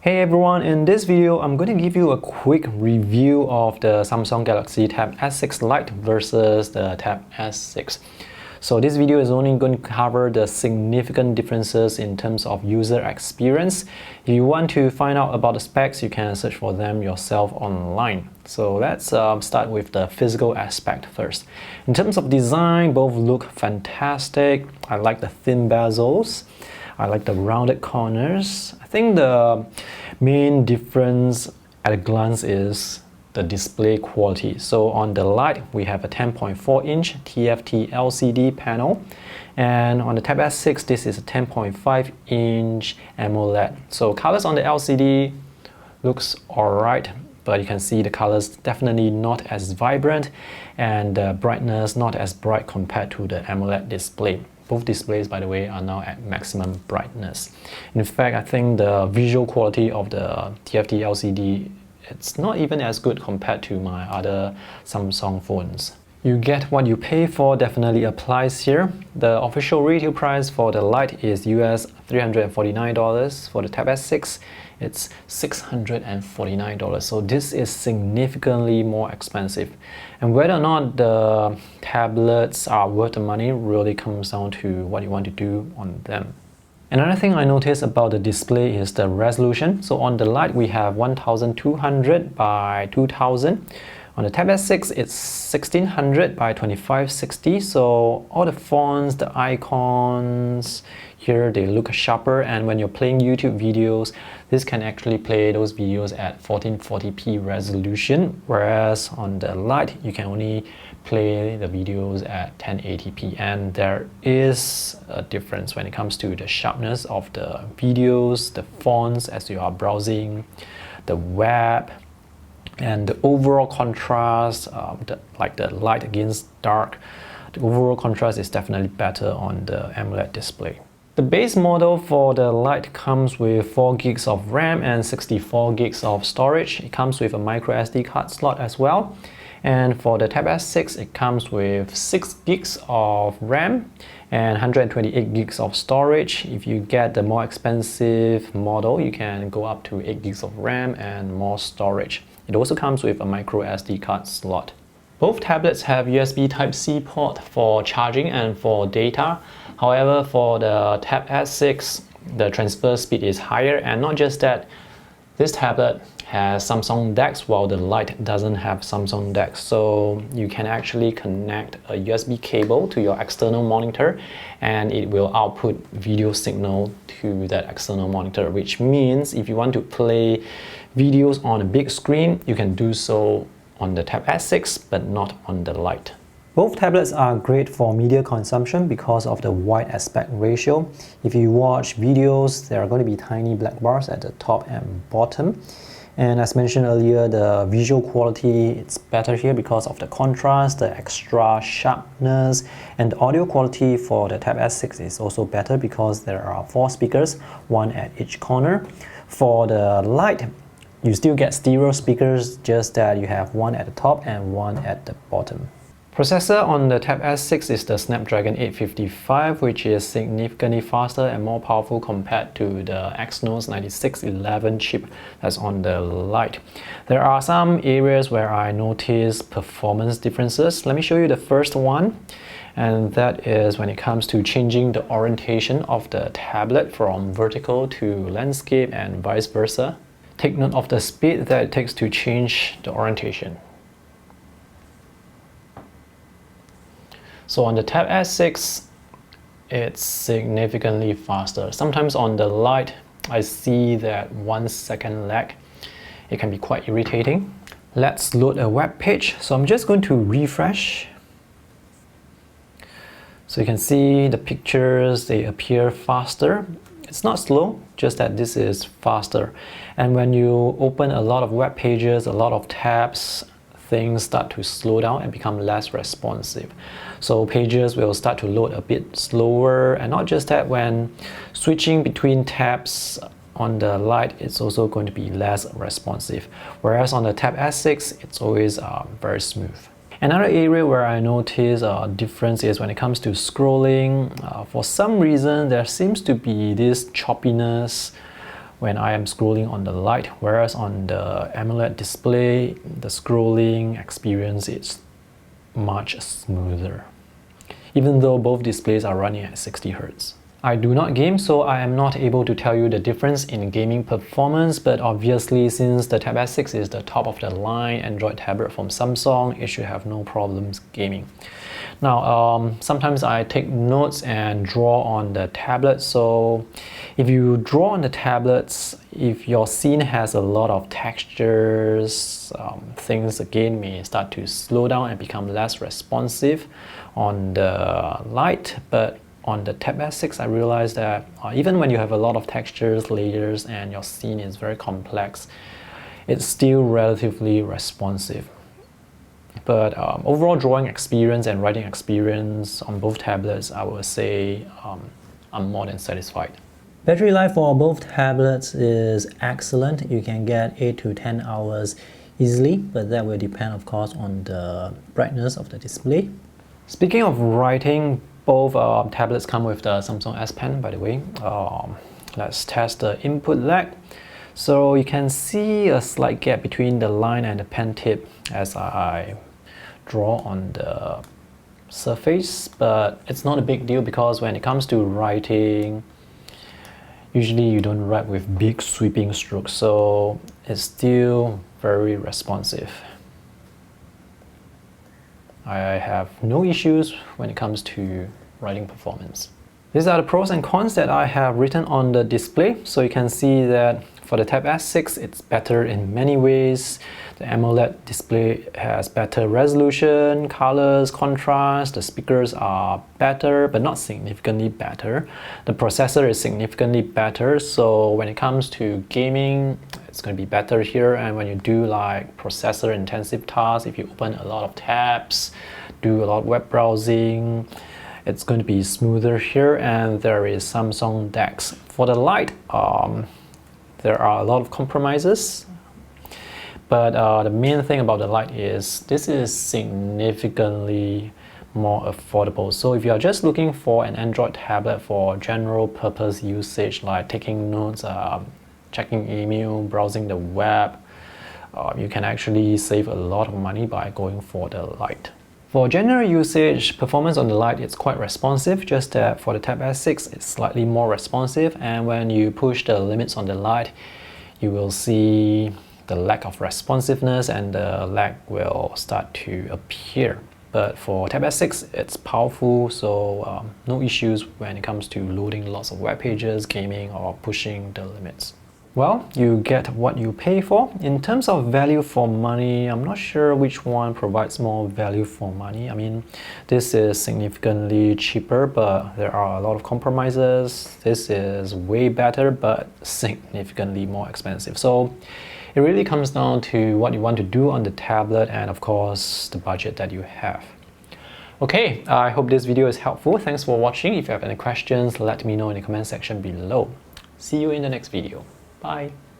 Hey everyone, in this video I'm going to give you a quick review of the Samsung Galaxy Tab S6 Lite versus the Tab S6. So this video is only going to cover the significant differences in terms of user experience. If you want to find out about the specs, you can search for them yourself online. So let's start with the physical aspect first. In terms of design, both look fantastic. I like the thin bezels. I like the rounded corners. I think the main difference at a glance is the display quality. So on the Lite, we have a 10.4-inch TFT LCD panel. And on the Tab S6, this is a 10.5-inch AMOLED. So colors on the LCD looks alright, but you can see the colors definitely not as vibrant and the brightness not as bright compared to the AMOLED display. Both displays, by the way, are now at maximum brightness. In fact, I think the visual quality of the TFT LCD, it's not even as good compared to my other Samsung phones. You get what you pay for definitely applies here. The official retail price for the Lite is US $349. For the Tab S6, it's $649. So this is significantly more expensive. And whether or not the tablets are worth the money really comes down to what you want to do on them. Another thing I noticed about the display is the resolution. So on the Lite, we have 1200 by 2000. On the Tab S6, it's 1600 by 2560. So all the fonts, the icons here, they look sharper. And when you're playing YouTube videos, this can actually play those videos at 1440p resolution. Whereas on the Lite, you can only play the videos at 1080p. And there is a difference when it comes to the sharpness of the videos, the fonts as you are browsing, the web, and the overall contrast, like the light against dark, the overall contrast is definitely better on the AMOLED display. The base model for the Lite comes with 4 gigs of RAM and 64 gigs of storage. It comes with a micro SD card slot as well. And for the Tab S6, it comes with 6 gigs of RAM and 128 gigs of storage. If you get the more expensive model, you can go up to 8 gigs of RAM and more storage. It also comes with a micro SD card slot. Both tablets have USB Type-C port for charging and for data. However, for the Tab S6, the transfer speed is higher, and not just that, this tablet has Samsung DeX while the Lite doesn't have Samsung DeX. So you can actually connect a USB cable to your external monitor and it will output video signal to that external monitor, which means if you want to play videos on a big screen, you can do so on the Tab S6 but not on the Lite. Both tablets are great for media consumption because of the wide aspect ratio. If you watch videos, there are going to be tiny black bars at the top and bottom. And as mentioned earlier, the visual quality it's better here because of the contrast, the extra sharpness, and the audio quality for the Tab S6 is also better because there are 4 speakers, 1 at each corner. For the Lite, you still get stereo speakers, just that you have 1 at the top and 1 at the bottom. Processor on the Tab S6 is the Snapdragon 855, which is significantly faster and more powerful compared to the Exynos 9611 chip that's on the Lite. There are some areas where I notice performance differences. Let me show you the first one, and that is when it comes to changing the orientation of the tablet from vertical to landscape and vice versa. Take note of the speed that it takes to change the orientation. So on the Tab S6, it's significantly faster. Sometimes on the Lite, I see that 1 second lag. It can be quite irritating. Let's load a web page. So I'm just going to refresh. So you can see the pictures, they appear faster. It's not slow, just that this is faster. And when you open a lot of web pages, a lot of tabs, things start to slow down and become less responsive. So pages will start to load a bit slower, and not just that, when switching between tabs on the Lite, it's also going to be less responsive. Whereas on the Tab S6, it's always very smooth. Another area where I notice a difference is when it comes to scrolling. For some reason, there seems to be this choppiness when I am scrolling on the Lite, whereas on the AMOLED display, the scrolling experience is much smoother, even though both displays are running at 60 Hz. I do not game, so I am not able to tell you the difference in gaming performance, but obviously since the Tab S6 is the top of the line Android tablet from Samsung, it should have no problems gaming. Now, sometimes I take notes and draw on the tablet, so if you draw on the tablets, if your scene has a lot of textures, things again may start to slow down and become less responsive on the Lite, but on the Tab S6, I realized that even when you have a lot of textures, layers, and your scene is very complex, it's still relatively responsive. But overall drawing experience and writing experience on both tablets, I would say I'm more than satisfied. Battery life for both tablets is excellent. You can get 8 to 10 hours easily, but that will depend, of course, on the brightness of the display. Speaking of writing, both tablets come with the Samsung S Pen, by the way. Let's test the input lag. So you can see a slight gap between the line and the pen tip as I draw on the surface, but it's not a big deal because when it comes to writing, usually you don't write with big sweeping strokes, so it's still very responsive. I have no issues when it comes to writing performance. These are the pros and cons that I have written on the display. So you can see that for the Tab S6, it's better in many ways. The AMOLED display has better resolution, colors, contrast. The speakers are better, but not significantly better. The processor is significantly better. So when it comes to gaming, it's going to be better here. And when you do like processor intensive tasks, if you open a lot of tabs, do a lot of web browsing, it's going to be smoother here. And there is Samsung DeX. For the Lite, there are a lot of compromises, but the main thing about the Lite is this is significantly more affordable. So if you are just looking for an Android tablet for general purpose usage like taking notes, checking email, browsing the web, you can actually save a lot of money by going for the Lite. For general usage, performance on the Lite is quite responsive, just that for the Tab S6 it's slightly more responsive, and when you push the limits on the Lite, you will see the lack of responsiveness and the lag will start to appear. But for Tab S6, it's powerful, so no issues when it comes to loading lots of web pages, gaming, or pushing the limits. Well, you get what you pay for. In terms of value for money, I'm not sure which one provides more value for money. I mean, this is significantly cheaper, but there are a lot of compromises. This is way better, but significantly more expensive. So it really comes down to what you want to do on the tablet and, of course, the budget that you have. Okay, I hope this video is helpful. Thanks for watching. If you have any questions, let me know in the comment section below. See you in the next video. Bye.